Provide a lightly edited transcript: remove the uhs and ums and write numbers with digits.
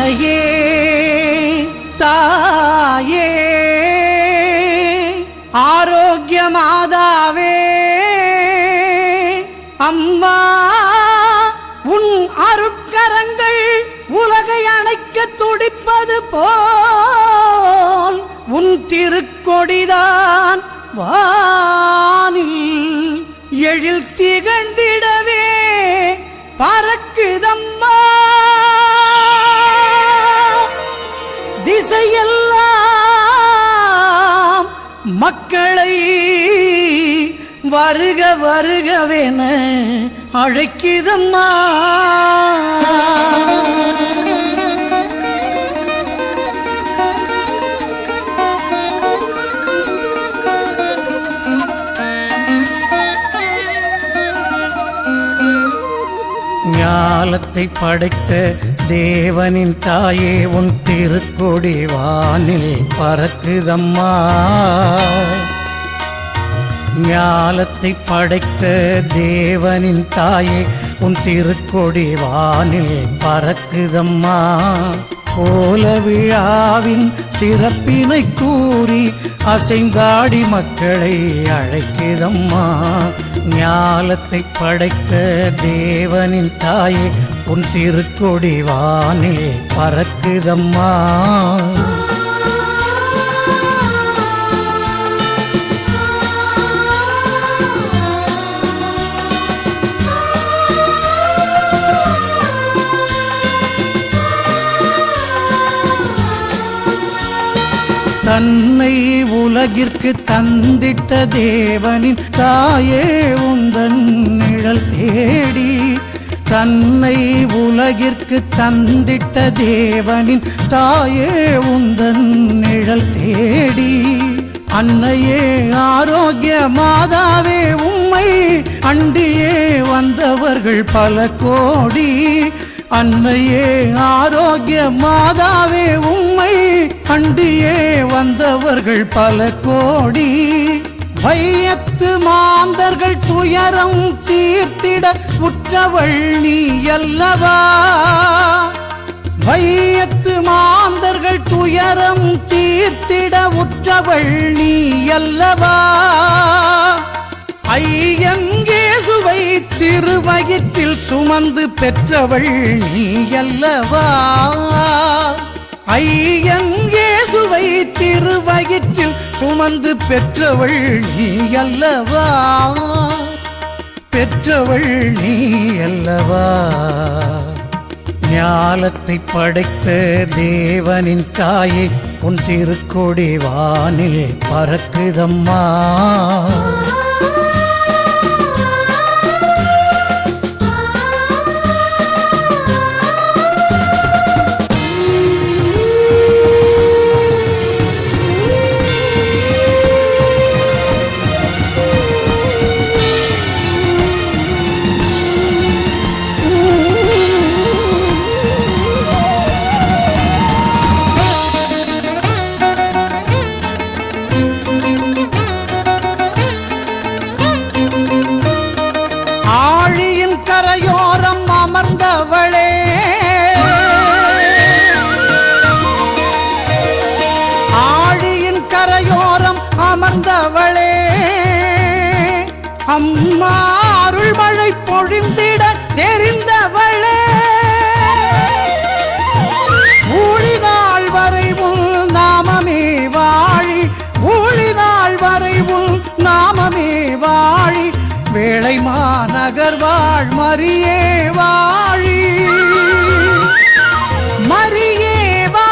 அன்னையே தாயே ஆரோக்கிய மாதாவே அம்மா உன் அருட்கரங்கள் உலகை அணைக்க துடிப்பது போல் உன் திருக்கொடிதான் வானில் எழில் திகழ்ந்திடவே பறக்குதம்மா. திசையெல்லாம் மக்களை வருக வருகவென அழைக்குதம்மா. ஞாலத்தை படைத்த தேவனின் தாயே உன் திருக்கொடி வானில் பறக்குதம்மா. ஞாலத்தை படைத்த தேவனின் தாயே உன் திருக்கொடி வானில் பறக்குதம்மா. கோல விழாவின் சிறப்பினை கூறி அசைந்தாடி மக்களை அழைக்குதம்மா. ஞாலத்தை படைத்த தேவனின் தாயே உன் திருக்கொடி வானில் பறக்குதம்மா. தன்னை உலகிற்கு தந்திட்ட தேவனின் தாயே உந்தன் நிழல் தேடி. தன்னை உலகிற்கு தந்திட்ட தேவனின் தாயே உந்தன் நிழல் தேடி. அன்னையே ஆரோக்கிய மாதாவே உம்மை அண்டியே வந்தவர்கள் பல கோடி. அன்னையே ஆரோக்கிய மாதாவே உம்மை அண்டியே வந்தவர்கள் பல கோடி. வையத்து மாந்தர்கள் துயரம் தீர்த்திட உற்றவள் நீ அல்லவா. வையத்து மாந்தர்கள் துயரம் தீர்த்திட உற்றவள் நீ அல்லவா. ஐயங்கேசுவை திருவயிற்றில் சுமந்து பெற்றவள் நீ அல்லவா. ஐயங்கேசுவை திருவயிற்றில் சுமந்து பெற்றவள் நீ அல்லவா. பெற்றவள் நீ அல்லவா. ஞாலத்தை படைத்த தேவனின் தாயே உன் திருக்கொடி வானில் பறக்குதம்மா. கரையோரம் அமர்ந்தவளே ஆழியின் கரையோரம் அமர்ந்தவளே அம்மா அருள் மழை பொழிந்திட தெரிந்தவளே. ஊழினாள் வரை உன் நாமமே வாழி. ஊழினாள் வரை உன் நாமமே வாழி. வேளை மாநகர் வாழ் மரியே வாழி. மரியே வா